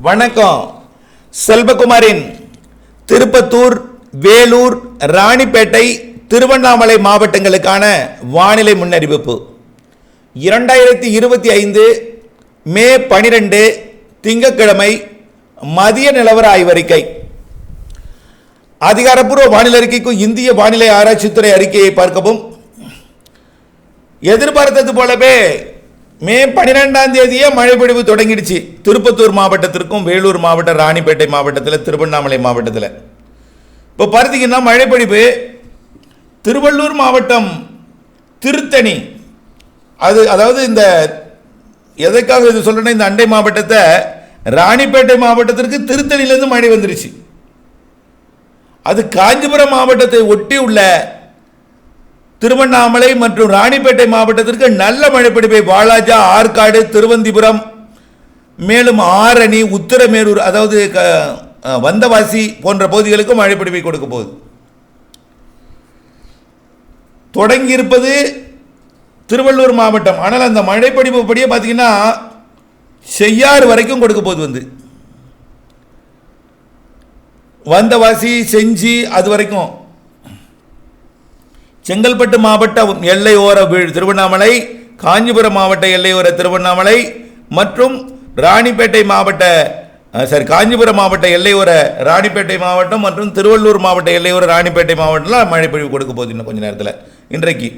வணக்கம். செல்வகுமாரின் திருப்பத்தூர், வேலூர், ராணிப்பேட்டை, திருவண்ணாமலை மாவட்டங்களுக்கான வானிலை முன்னறிவிப்பு. 2025 மே 12 திங்கட்கிழமை மதிய நிலவர ஆய்வறிக்கை. அதிகாரப்பூர்வ வானிலை அறிக்கைக்கும் இந்திய வானிலை ஆராய்ச்சித்துறை அறிக்கையை பார்க்கவும். எதிர்பார்த்தது போலவே மே 12ஆம் தேதியே மழைப்பொழிவு தொடங்கிடுச்சு. திருப்பத்தூர் மாவட்டத்திற்கும், வேலூர் மாவட்டம், ராணிப்பேட்டை மாவட்டத்தில், திருவண்ணாமலை மாவட்டத்தில். இப்போ பார்த்தீங்கன்னா மழைப்பொழிவு திருவள்ளூர் மாவட்டம் திருத்தணி, அதாவது இந்த எதற்காக இது சொல்றேன்னா, இந்த அண்டை மாவட்டத்தை ராணிப்பேட்டை மாவட்டத்திற்கு திருத்தணியிலிருந்து மழை வந்துருச்சு. அது காஞ்சிபுரம் மாவட்டத்தை ஒட்டி உள்ள திருவண்ணாமலை மற்றும் ராணிப்பேட்டை மாவட்டத்திற்கு நல்ல மழைப்பொழிவை வாலாஜா, ஆற்காடு, திருவந்திபுரம், மேலும் ஆரணி, உத்தரமேரூர், அதாவது வந்தவாசி போன்ற பகுதிகளுக்கும் மழைப்பொழிவை கொடுக்க போகுது. தொடங்கி இருப்பது திருவள்ளூர் மாவட்டம். ஆனால் அந்த மழைப்பொழிவு படியே பார்த்தீங்கன்னா செய்யாறு வரைக்கும் கொடுக்க போகுது. வந்தவாசி, செஞ்சி, அது வரைக்கும். செங்கல்பட்டு மாவட்ட எல்லையோர திருவண்ணாமலை, காஞ்சிபுரம் மாவட்ட எல்லையோர திருவண்ணாமலை மற்றும் ராணிப்பேட்டை மாவட்ட காஞ்சிபுரம் மாவட்ட எல்லையோர ராணிப்பேட்டை மாவட்டம் மற்றும் திருவள்ளூர் மாவட்ட எல்லையோர ராணிப்பேட்டை மாவட்டத்தில் மழைப்பொழிவு கொடுக்க போகுது. இன்னும் கொஞ்சம் நேரத்தில் இன்றைக்கு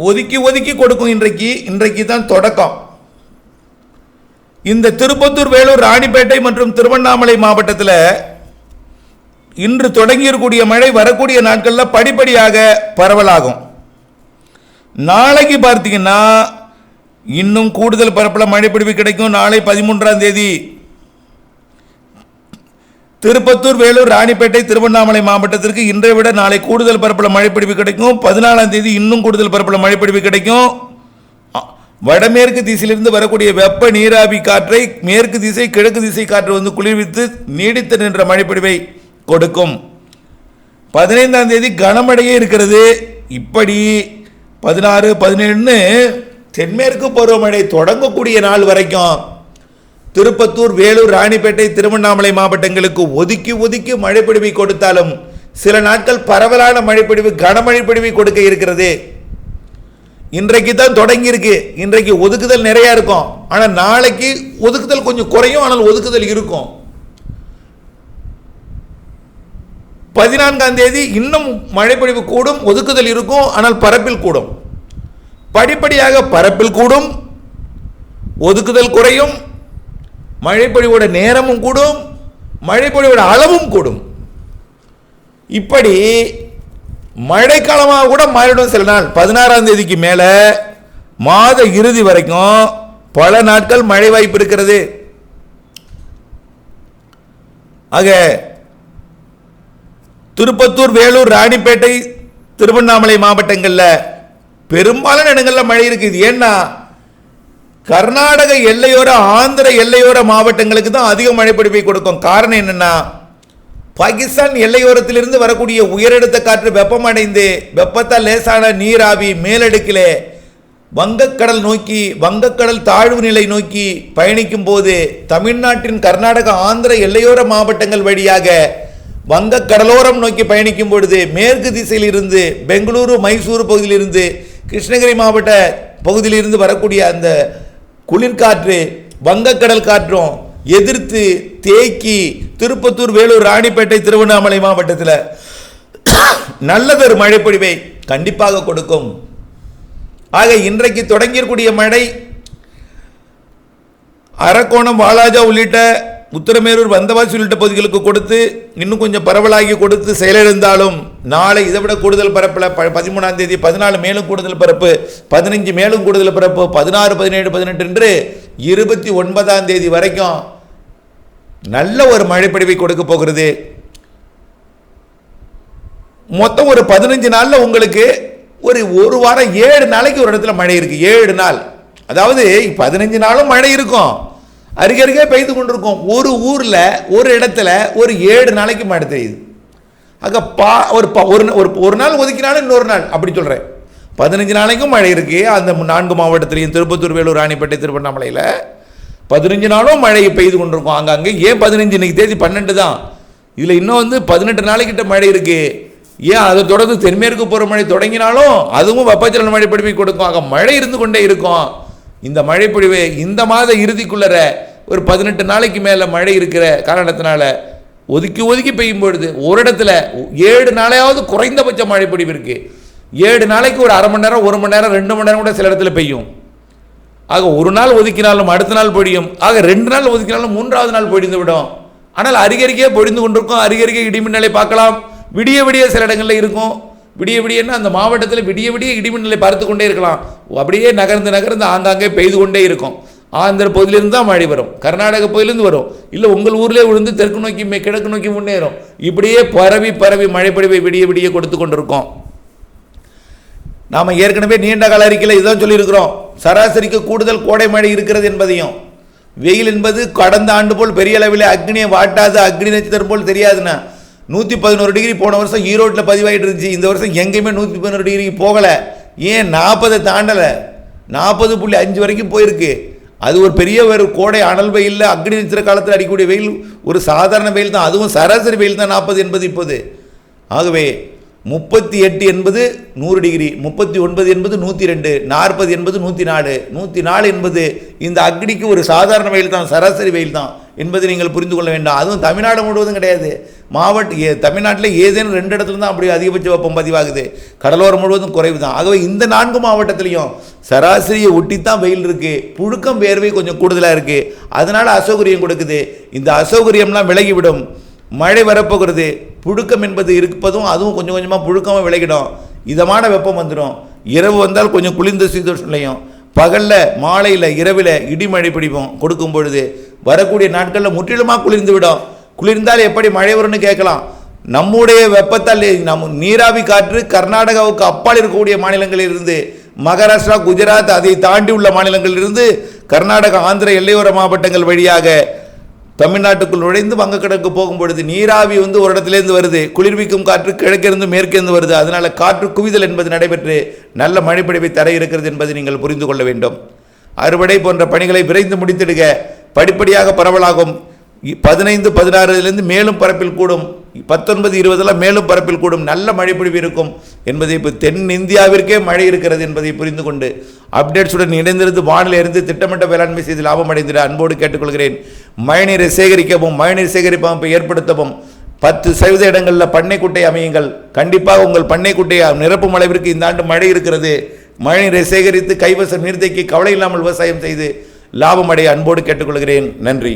ஒதுக்கி கொடுக்கும். இன்றைக்கு தான் தொடக்கம். இந்த திருப்பத்தூர், வேலூர், ராணிப்பேட்டை மற்றும் திருவண்ணாமலை மாவட்டத்தில் இன்று தொடங்கியிருக்கூடிய மழை வரக்கூடிய நாட்களில் படிப்படியாக பரவலாகும். நாளைக்கு பார்த்தீங்கன்னா இன்னும் கூடுதல் பரப்பில் மழைப்பொழிவு கிடைக்கும். நாளை 13ஆம் தேதி திருப்பத்தூர், வேலூர், ராணிப்பேட்டை, திருவண்ணாமலை மாவட்டத்திற்கு இன்றை விட நாளை கூடுதல் பரப்பில் மழைப்பொழிவு கிடைக்கும். 14ஆம் தேதி இன்னும் கூடுதல் பரப்பில் மழைப்பொழிவு கிடைக்கும். வடமேற்கு திசையிலிருந்து வரக்கூடிய வெப்ப நீராவி காற்றை மேற்கு திசை, கிழக்கு திசை காற்று குளிர்வித்து நீடித்து நின்ற மழைப்பொழிவை கொடுக்கும். 15ஆம் தேதி கனமழையே இருக்கிறது. இப்படி 16, 17 தென்மேற்கு பருவமழை தொடங்கக்கூடிய நாள் வரைக்கும் திருப்பத்தூர், வேலூர், ராணிப்பேட்டை, திருவண்ணாமலை மாவட்டங்களுக்கு ஒதுக்கி மழைப்பொழிவை கொடுத்தாலும் சில நாட்கள் பரவலான மழைப்பொழிவு, கனமழைப்பொழிவை கொடுக்க இருக்கிறது. இன்றைக்கு தான் தொடங்கி இருக்கு. இன்றைக்கு ஒதுக்குதல் நிறைய இருக்கும். ஆனால் நாளைக்கு ஒதுக்குதல் கொஞ்சம் குறையும், ஆனால் ஒதுக்குதல் இருக்கும். 14ஆம் தேதி இன்னும் மழைப்பொழிவு கூடும், ஒதுக்குதல் இருக்கும், ஆனால் பரப்பில் கூடும். படிப்படியாக பரப்பில் கூடும், ஒதுக்குதல் குறையும், மழைப்பொழிவோட நேரமும் கூடும், மழைப்பொழிவோட அளவும் கூடும். இப்படி மழைக்காலமாக கூட மாறிடும். சில நாள் 16ஆம் தேதிக்கு மேல மாத இறுதி வரைக்கும் பல நாட்கள் மழை வாய்ப்பு இருக்கிறது. ஆக திருப்பத்தூர், வேலூர், ராணிப்பேட்டை, திருவண்ணாமலை மாவட்டங்களில் பெரும்பாலான இடங்களில் மழை இருக்குது. ஏன்னா கர்நாடக எல்லையோர, ஆந்திர எல்லையோர மாவட்டங்களுக்கு தான் அதிக மழைப்பொழிவை கொடுக்கும். காரணம் என்னன்னா, பாகிஸ்தான் எல்லையோரத்திலிருந்து வரக்கூடிய உயரடுத்த காற்று வெப்பமடைந்து வெப்பத்தால் லேசான நீராவி மேலடுக்கிலே வங்கக்கடல் நோக்கி, வங்கக்கடல் தாழ்வு நிலை நோக்கி பயணிக்கும் போது தமிழ்நாட்டின் கர்நாடக, ஆந்திர எல்லையோர மாவட்டங்கள் வழியாக வங்கக்கடலோரம் நோக்கி பயணிக்கும் பொழுது மேற்கு திசையில் இருந்து பெங்களூரு, மைசூரு பகுதியிலிருந்து, கிருஷ்ணகிரி மாவட்ட பகுதியிலிருந்து வரக்கூடிய அந்த குளிர்காற்று வங்கக்கடல் காற்றும் எதிர்த்து தேக்கி திருப்பத்தூர், வேலூர், ராணிப்பேட்டை, திருவண்ணாமலை மாவட்டத்தில் நல்லதொரு மழைப்பொழிவை கண்டிப்பாக கொடுக்கும். ஆக இன்றைக்கு தொடங்கியிருக்கூடிய மழை அரக்கோணம், வாலாஜா உள்ளிட்ட உத்தரமேரூர், வந்தவாசி உள்ளிட்ட பகுதிகளுக்கு கொடுத்து இன்னும் கொஞ்சம் பரவலாகி கொடுத்து செயலிழந்தாலும் நாளை இதை விட கூடுதல் பரப்பில் 13ஆம் தேதி 14 மேலும் கூடுதல் பரப்பு, 15 மேலும் கூடுதல் பரப்பு, 16, 17, 18 என்று 29ஆம் தேதி வரைக்கும் நல்ல ஒரு மழைப்பொழிவை கொடுக்க போகிறது. மொத்தம் ஒரு 15 நாளில் உங்களுக்கு ஒரு வாரம் 7 நாளைக்கு ஒரு இடத்துல மழை இருக்கு. 7 நாள், அதாவது 15 நாளும் மழை இருக்கும், அருகே பெய்து கொண்டிருக்கும். ஒரு ஊரில், ஒரு இடத்துல ஒரு 7 நாளைக்கு மழை பெய்யுது. ஆக ஒரு நாள் ஒதுக்கினாலும் இன்னொரு நாள், அப்படி சொல்கிறேன். 15 நாளைக்கும் மழை இருக்குது அந்த 4 மாவட்டத்திலையும், திருப்பத்தூர், வேலூர், ராணிப்பேட்டை, திருவண்ணாமலையில் 15 நாளும் மழை பெய்து கொண்டிருக்கும் அங்கங்கே. ஏன் 15, இன்னைக்கு தேதி 12 தான். இதில் இன்னும் 18 நாளைக்கிட்ட மழை இருக்குது. ஏன் அதை தொடர்ந்து தென்மேற்கு போகிற மழை தொடங்கினாலும் அதுவும் வெப்பச்சலன மழை பொழிவை கொடுக்கும். ஆக மழை இருந்து கொண்டே இருக்கும். இந்த மழை பொழிவு இந்த மாத இறுதிக்குள்ளற ஒரு 18 நாளைக்கு மேலே மழை இருக்கிற காரணத்தினால ஒதுக்கி ஒதுக்கி பெய்யும் பொழுது ஒரு இடத்துல 7 நாளையாவது குறைந்தபட்ச மழை பொழிவு இருக்குது. 7 நாளைக்கு ஒரு அரை மணி நேரம், 1 மணி நேரம், 2 மணி நேரம் கூட சில இடத்துல பெய்யும். ஆக ஒரு நாள் ஒதுக்கினாலும் அடுத்த நாள் பொழியும். ஆக 2 நாள் ஒதுக்கினாலும் 3ஆவது நாள் பொழிந்து விடும். ஆனால் அருகருகே பொழிந்து கொண்டிருக்கும். அருகருகே இடிமின்னலை பார்க்கலாம். விடிய விடிய சில இடங்களில் இருக்கும். விடிய விடியன்னா அந்த மாவட்டத்தில் விடிய விடிய இடிமின்னலை பார்த்து கொண்டே இருக்கலாம். அப்படியே நகர்ந்து நகர்ந்து ஆங்காங்கே பெய்து கொண்டே இருக்கும். ஆந்திர பகுதியிலிருந்து தான் மழை வரும், கர்நாடக பகுதியிலிருந்து வரும், இல்லை உங்கள் ஊர்லேயே விழுந்து தெற்கு நோக்கி கிழக்கு நோக்கி முன்னேறும். இப்படியே பரவி பரவி மழை பொழிவை விடிய விடிய கொடுத்து கொண்டிருக்கோம். நாம் ஏற்கனவே நீண்ட கால அறிக்கையில் இதான் சொல்லியிருக்கிறோம். சராசரிக்கு கூடுதல் கோடை மழை இருக்கிறது என்பதையும், வெயில் என்பது கடந்த ஆண்டு போல் பெரிய அளவில் அக்னியை வாட்டாது அக்னி நட்சத்திரம் போல் தெரியாதுன்னா 111 டிகிரி போன வருஷம் ஈரோட்டில் பதிவாகிட்டு இருந்துச்சு. இந்த வருஷம் எங்கேயுமே 111 டிகிரிக்கு போகலை. ஏன் 40 தாண்டலை, 40.5 வரைக்கும் போயிருக்கு. அது ஒரு பெரிய ஒரு கோடை அனல் வெயில், அக்னி நட்சத்திர காலத்தில் அடிக்கக்கூடிய வெயில் ஒரு சாதாரண வெயில் தான். அதுவும் சராசரி வெயில் தான் 40 என்பது இப்போது. ஆகவே 38 என்பது 100 டிகிரி, 39 என்பது 102, 40 என்பது 104, 104 என்பது இந்த அக்னிக்கு ஒரு சாதாரண வெயில் தான், சராசரி வெயில் தான் என்பதை நீங்கள் புரிந்து கொள்ள வேண்டாம். அதுவும் தமிழ்நாடு முழுவதும் கிடையாது. தமிழ்நாட்டில் ஏதேனும் 2 இடத்துல தான் அப்படி அதிகபட்ச வெப்பம் பதிவாகுது. கடலோரம் முழுவதும் குறைவு தான். ஆகவே இந்த 4 மாவட்டத்திலையும் சராசரியை ஒட்டித்தான் வெயில் இருக்குது. புழுக்கம் வேர்வை கொஞ்சம் கூடுதலாக இருக்குது. அதனால் அசௌகரியம் கொடுக்குது. இந்த அசௌகரியம்லாம் விலகிவிடும். மழை வரப்போகிறது. புழுக்கம் என்பது இருப்பதும் அதுவும் கொஞ்சம் கொஞ்சமாக புழுக்கமாக விலகிடும். இதமான வெப்பம் வந்துடும். இரவு வந்தால் கொஞ்சம் குளிர்ந்த சீதோஷ்ணையும், பகலில் மாலையில் இரவில் இடிமழை பிடிப்போம் கொடுக்கும் பொழுது வரக்கூடிய நாட்களில் முற்றிலுமாக குளிர்ந்து விடும். குளிர்ந்தால் எப்படி மழை வரும்னு கேட்கலாம். நம்முடைய வெப்பத்தால் நீராவி காற்று கர்நாடகாவுக்கு அப்பால் இருக்கக்கூடிய மாநிலங்களிலிருந்து, மகாராஷ்டிரா, குஜராத், அதை தாண்டி உள்ள மாநிலங்களிலிருந்து கர்நாடகா, ஆந்திர எல்லையோர மாவட்டங்கள் வழியாக தமிழ்நாட்டுக்குள் நுழைந்து வங்கக்கடலுக்கு போகும் பொழுது நீராவி ஒரு இடத்துலேருந்து வருது. குளிர்விக்கும் காற்று கிழக்கிருந்து மேற்கிருந்து வருது. அதனால் காற்று குவிதல் என்பது நடைபெற்று நல்ல மழைப்பொழிவை தர இருக்கிறது என்பதை நீங்கள் புரிந்து கொள்ள வேண்டும். அறுவடை போன்ற பணிகளை விரைந்து முடித்திடுக. படிப்படியாக பரவலாகும். 15, 16 மேலும் பரப்பில் கூடும். 19, 20 மேலும் பரப்பில் கூடும். நல்ல மழை பொழிவு இருக்கும் என்பதை இப்போ தென் இந்தியாவிற்கே மழை இருக்கிறது என்பதை புரிந்து கொண்டு அப்டேட்ஸுடன் இணைந்திருந்து வானிலை இருந்து திட்டமிட்ட வேளாண்மை செய்து லாபம் அடைந்திட அன்போடு கேட்டுக்கொள்கிறேன். மழைநீரை சேகரிக்கவும், மழைநீர் சேகரிப்பு அமைப்பை ஏற்படுத்தவும் 10% இடங்களில் பண்ணை குட்டை அமையுங்கள். கண்டிப்பாக உங்கள் பண்ணை குட்டையை நிரப்பும் அளவிற்கு இந்த ஆண்டு மழை இருக்கிறது. மழைநீரை சேகரித்து கைவசம் நீர்த்தேக்கி கவலை இல்லாமல் விவசாயம் செய்து லாபம் அடைய அன்போடு கேட்டுக்கொள்கிறேன். நன்றி.